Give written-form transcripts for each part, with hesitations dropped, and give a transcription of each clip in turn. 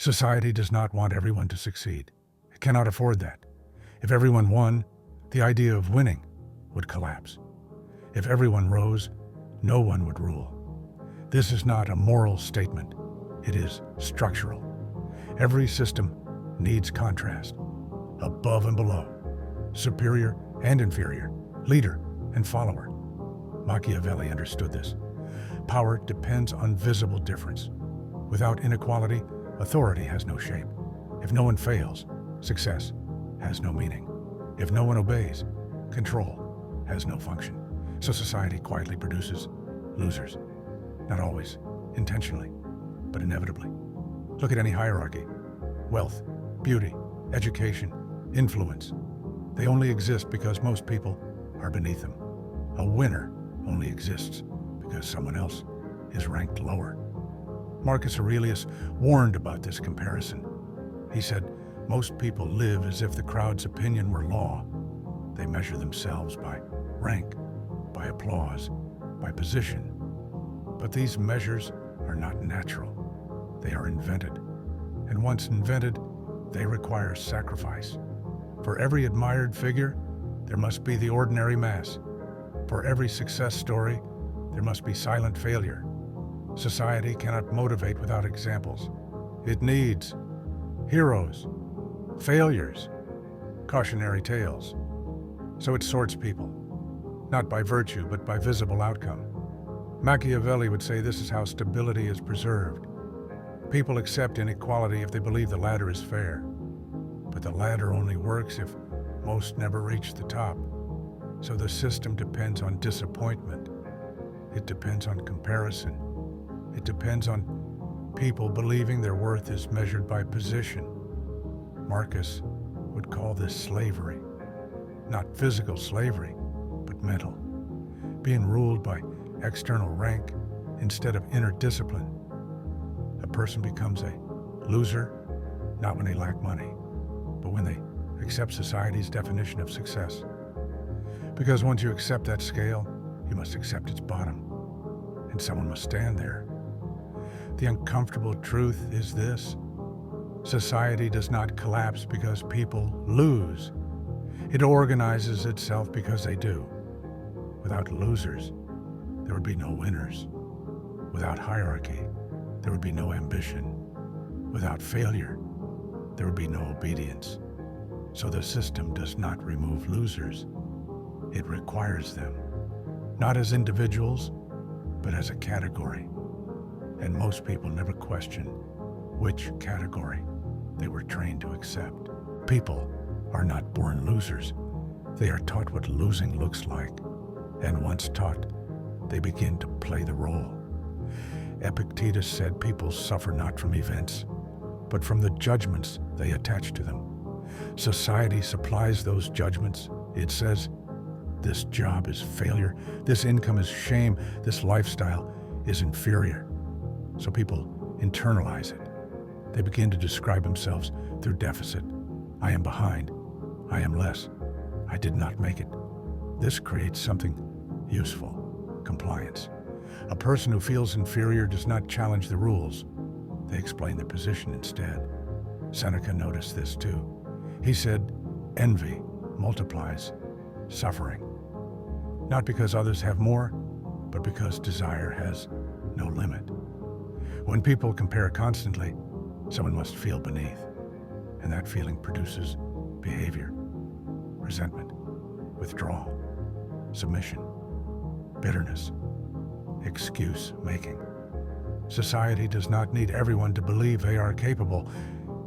Society does not want everyone to succeed. It cannot afford that. If everyone won, the idea of winning would collapse. If everyone rose, no one would rule. This is not a moral statement. It is structural. Every system needs contrast, above and below, superior and inferior, leader and follower. Machiavelli understood this. Power depends on visible difference. Without inequality, authority has no shape. If no one fails, success has no meaning. If no one obeys, control has no function. So society quietly produces losers. Not always, intentionally, but inevitably. Look at any hierarchy. Wealth, beauty, education, influence. They only exist because most people are beneath them. A winner only exists because someone else is ranked lower. Marcus Aurelius warned about this comparison. He said, most people live as if the crowd's opinion were law. They measure themselves by rank, by applause, by position. But these measures are not natural. They are invented. And once invented, they require sacrifice. For every admired figure, there must be the ordinary mass. For every success story, there must be silent failure. Society cannot motivate without examples. It needs heroes, failures, cautionary tales. So it sorts people, not by virtue, but by visible outcome. Machiavelli would say this is how stability is preserved. People accept inequality if they believe the ladder is fair. But the ladder only works if most never reach the top. So the system depends on disappointment. It depends on comparison. It depends on people believing their worth is measured by position. Marcus would call this slavery. Not physical slavery, but mental. Being ruled by external rank instead of inner discipline. A person becomes a loser, not when they lack money, but when they accept society's definition of success. Because once you accept that scale, you must accept its bottom, and someone must stand there. The uncomfortable truth is this: society does not collapse because people lose. It organizes itself because they do. Without losers, there would be no winners. Without hierarchy, there would be no ambition. Without failure, there would be no obedience. So the system does not remove losers. It requires them, not as individuals, but as a category. And most people never question which category they were trained to accept. People are not born losers. They are taught what losing looks like. And once taught, they begin to play the role. Epictetus said people suffer not from events, but from the judgments they attach to them. Society supplies those judgments. It says, this job is failure, this income is shame, this lifestyle is inferior. So people internalize it. They begin to describe themselves through deficit. I am behind. I am less. I did not make it. This creates something useful: compliance. A person who feels inferior does not challenge the rules. They explain their position instead. Seneca noticed this too. He said, envy multiplies suffering. Not because others have more, but because desire has no limit. When people compare constantly, someone must feel beneath, and that feeling produces behavior: resentment, withdrawal, submission, bitterness, excuse-making. Society does not need everyone to believe they are capable.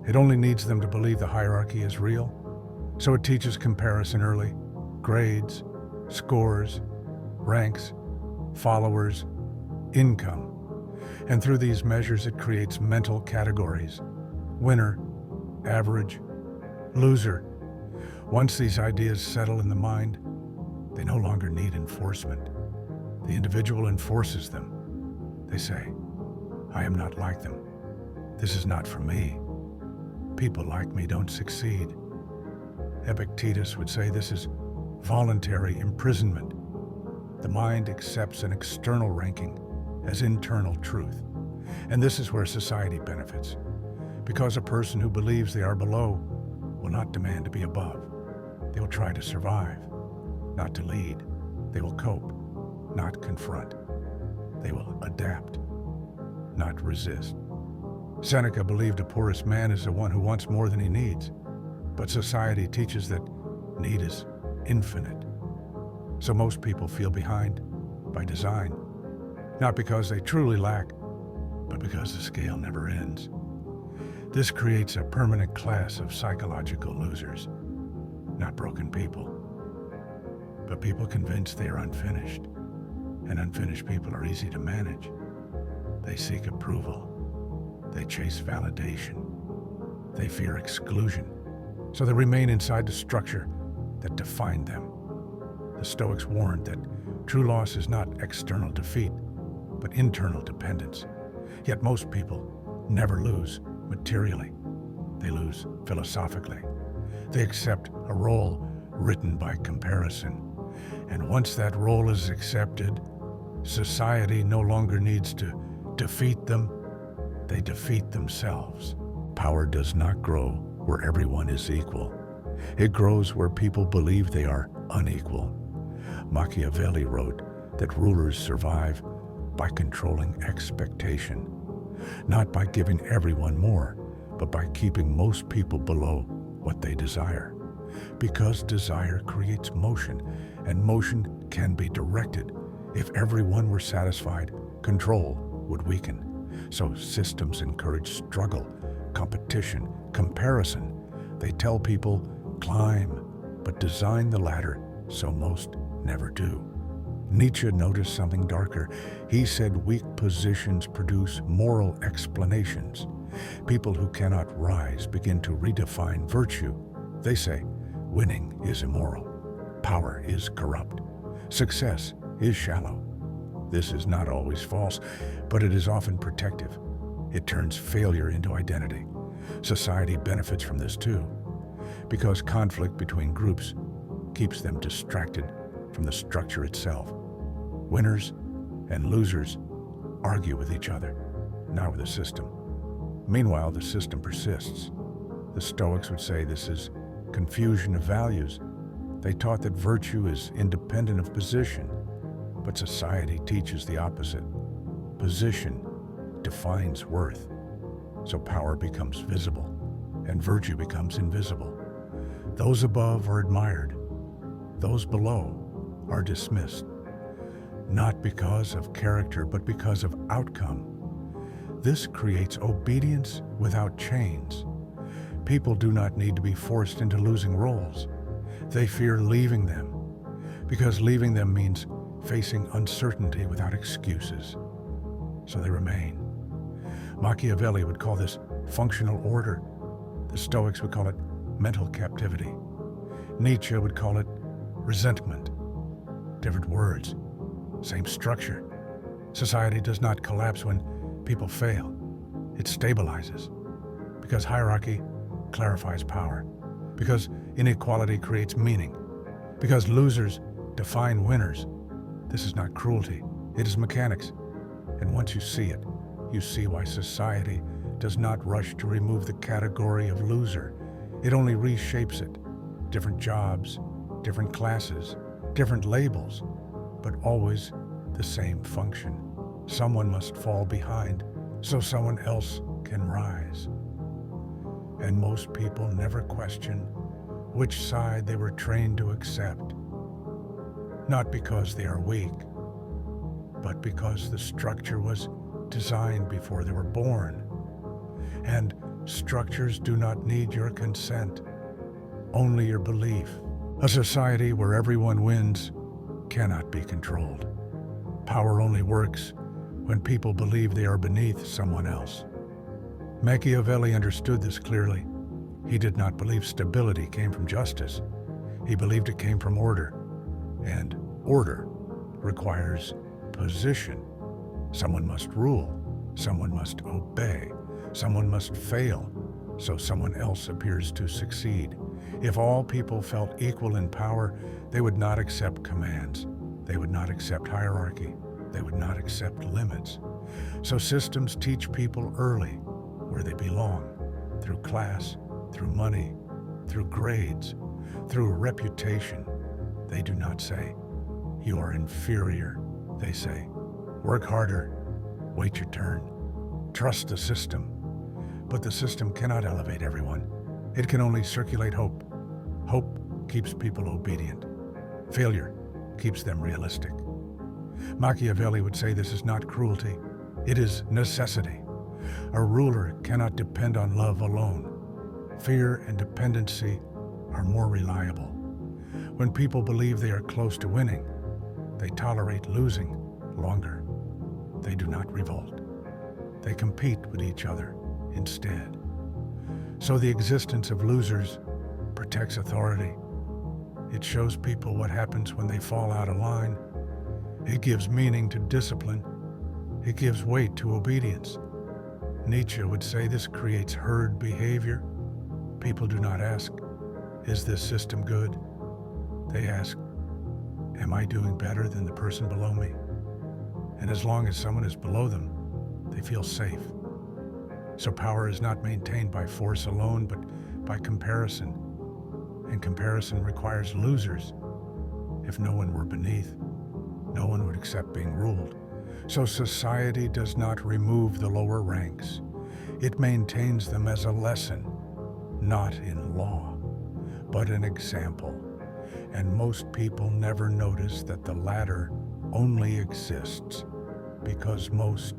It only needs them to believe the hierarchy is real. So it teaches comparison early: grades, scores, ranks, followers, income. And through these measures, it creates mental categories: winner, average, loser. Once these ideas settle in the mind, they no longer need enforcement. The individual enforces them. They say, I am not like them. This is not for me. People like me don't succeed. Epictetus would say this is voluntary imprisonment. The mind accepts an external ranking as internal truth. And this is where society benefits. because a person who believes they are below will not demand to be above. They will try to survive, not to lead. They will cope, not confront. They will adapt, not resist. Seneca believed the poorest man is the one who wants more than he needs, but society teaches that need is infinite. So most people feel behind by design, not because they truly lack, but because the scale never ends. This creates a permanent class of psychological losers, not broken people, but people convinced they are unfinished, and unfinished people are easy to manage. They seek approval. They chase validation. They fear exclusion, so they remain inside the structure that defined them. The Stoics warned that true loss is not external defeat, but internal dependence. Yet most people never lose materially. They lose philosophically. They accept a role written by comparison. And once that role is accepted, society no longer needs to defeat them. They defeat themselves. Power does not grow where everyone is equal. It grows where people believe they are unequal. Machiavelli wrote that rulers survive by controlling expectation, not by giving everyone more, but by keeping most people below what they desire. Because desire creates motion, and motion can be directed. If everyone were satisfied, control would weaken. So systems encourage struggle, competition, comparison. They tell people, climb, but design the ladder so most never do. Nietzsche noticed something darker. He said weak positions produce moral explanations. People who cannot rise begin to redefine virtue. They say, winning is immoral, power is corrupt, success is shallow. This is not always false, but it is often protective. It turns failure into identity. Society benefits from this too, because conflict between groups keeps them distracted from the structure itself. Winners and losers argue with each other, not with the system. Meanwhile, the system persists. The Stoics would say this is confusion of values. They taught that virtue is independent of position, but society teaches the opposite. Position defines worth, so power becomes visible, and virtue becomes invisible. Those above are admired, those below are dismissed, not because of character, but because of outcome. This creates obedience without chains. People do not need to be forced into losing roles. They fear leaving them, because leaving them means facing uncertainty without excuses. So they remain. Machiavelli would call this functional order. The Stoics would call it mental captivity. Nietzsche would call it resentment. Different words, same structure. Society does not collapse when people fail. It stabilizes, because hierarchy clarifies power, because inequality creates meaning, because losers define winners. This is not cruelty, it is mechanics. And once you see it, you see why society does not rush to remove the category of loser. It only reshapes it. Different jobs, different classes, different labels, but always the same function. Someone must fall behind so someone else can rise. And most people never question which side they were trained to accept. Not because they are weak, but because the structure was designed before they were born. And structures do not need your consent, only your belief. A society where everyone wins cannot be controlled. Power only works when people believe they are beneath someone else. Machiavelli understood this clearly. He did not believe stability came from justice. He believed it came from order. And order requires position. Someone must rule. Someone must obey. Someone must fail, so someone else appears to succeed. If all people felt equal in power, they would not accept commands. They would not accept hierarchy. They would not accept limits. So systems teach people early where they belong. through class, through money, through grades, through reputation. They do not say, "You are inferior." They say, "Work harder, wait your turn, trust the system." But the system cannot elevate everyone. It can only circulate hope. Hope keeps people obedient. Failure keeps them realistic. Machiavelli would say this is not cruelty, it is necessity. A ruler cannot depend on love alone. Fear and dependency are more reliable. When people believe they are close to winning, they tolerate losing longer. They do not revolt. They compete with each other instead. So the existence of losers protects authority. It shows people what happens when they fall out of line. It gives meaning to discipline. It gives weight to obedience. Nietzsche would say this creates herd behavior. People do not ask, "Is this system good?" They ask, "Am I doing better than the person below me?" And as long as someone is below them, they feel safe. So power is not maintained by force alone, but by comparison. And comparison requires losers. If no one were beneath, no one would accept being ruled. So society does not remove the lower ranks. It maintains them as a lesson, not in law, but an example. And most people never notice that the latter only exists because most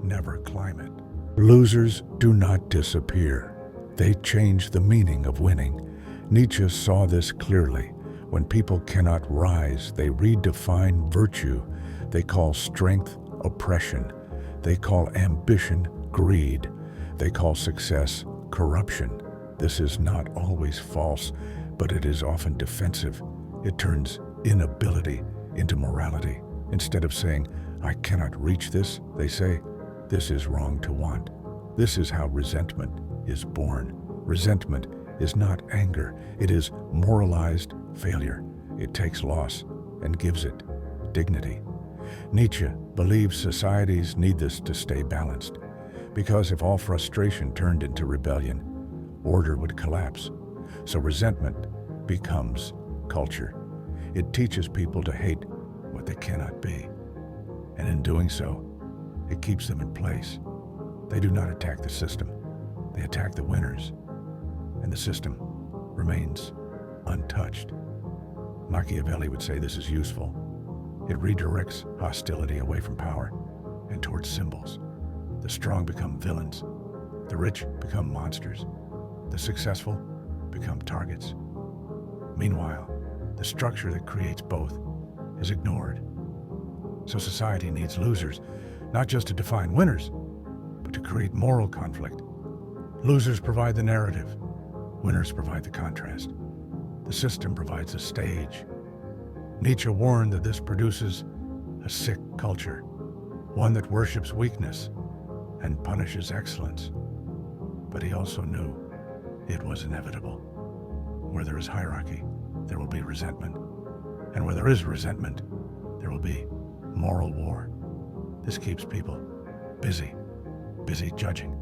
never climb it. Losers do not disappear. They change the meaning of winning. Nietzsche saw this clearly. When people cannot rise, they redefine virtue. They call strength oppression. They call ambition greed. They call success corruption. This is not always false, but it is often defensive. It turns inability into morality. Instead of saying, "I cannot reach this," they say, "This is wrong to want." This is how resentment is born. Resentment is not anger. It is moralized failure. It takes loss and gives it dignity. Nietzsche believes societies need this to stay balanced, because if all frustration turned into rebellion, order would collapse. So resentment becomes culture. It teaches people to hate what they cannot be. And in doing so, it keeps them in place. They do not attack the system. They attack the winners. And the system remains untouched. Machiavelli would say this is useful. It redirects hostility away from power and towards symbols. The strong become villains. The rich become monsters. The successful become targets. Meanwhile, the structure that creates both is ignored. So society needs losers, not just to define winners, but to create moral conflict. Losers provide the narrative. Winners provide the contrast. The system provides a stage. Nietzsche warned that this produces a sick culture, one that worships weakness and punishes excellence. But he also knew it was inevitable. Where there is hierarchy, there will be resentment. And where there is resentment, there will be moral war. This keeps people busy judging,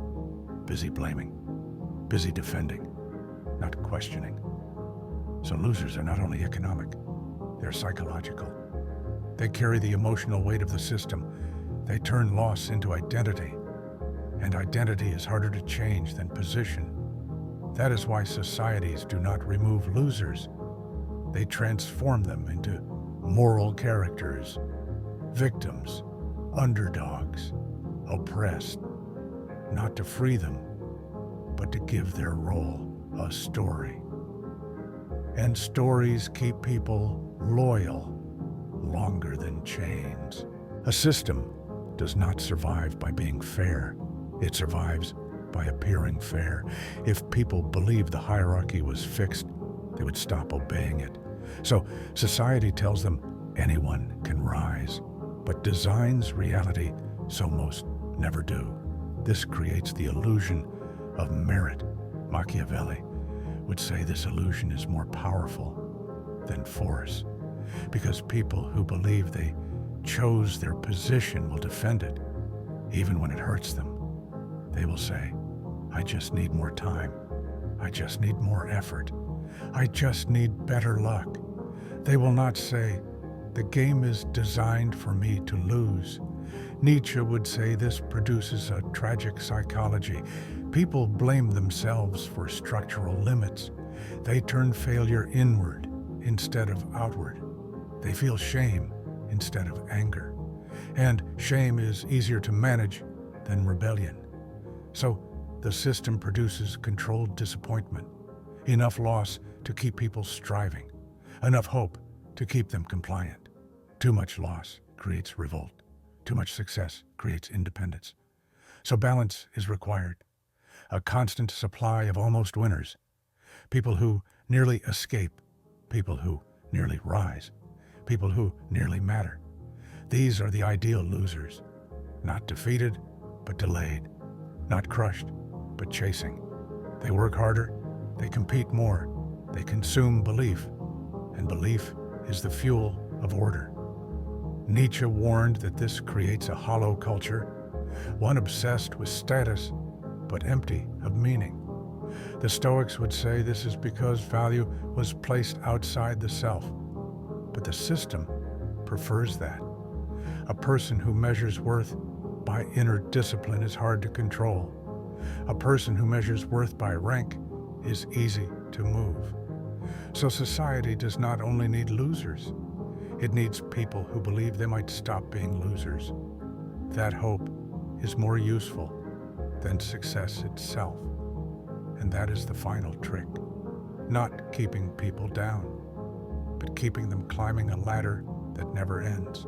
busy blaming, busy defending, not questioning. So losers are not only economic, they're psychological. They carry the emotional weight of the system. They turn loss into identity. And identity is harder to change than position. That is why societies do not remove losers. They transform them into moral characters, victims, underdogs, oppressed, not to free them, but to give their role a story. And stories keep people loyal longer than chains. A system does not survive by being fair. It survives by appearing fair. If people believed the hierarchy was fixed, they would stop obeying it. So society tells them anyone can rise, but designs reality so most never do. This creates the illusion of merit. Machiavelli would say this illusion is more powerful than force, because people who believe they chose their position will defend it, even when it hurts them. They will say, I just need more time. I just need more effort. I just need better luck. They will not say, the game is designed for me to lose. Nietzsche would say this produces a tragic psychology. People blame themselves for structural limits. They turn failure inward instead of outward. They feel shame instead of anger. And shame is easier to manage than rebellion. So the system produces controlled disappointment, enough loss to keep people striving, enough hope to keep them compliant. Too much loss creates revolt. Too much success creates independence. So balance is required. A constant supply of almost winners. People who nearly escape. People who nearly rise. People who nearly matter. These are the ideal losers. Not defeated, but delayed. Not crushed, but chasing. They work harder. They compete more. They consume belief. And belief is the fuel of order. Nietzsche warned that this creates a hollow culture, one obsessed with status, but empty of meaning. The Stoics would say this is because value was placed outside the self. But the system prefers that. A person who measures worth by inner discipline is hard to control. A person who measures worth by rank is easy to move. So society does not only need losers, it needs people who believe they might stop being losers. That hope is more useful than success itself. And that is the final trick. Not keeping people down, but keeping them climbing a ladder that never ends.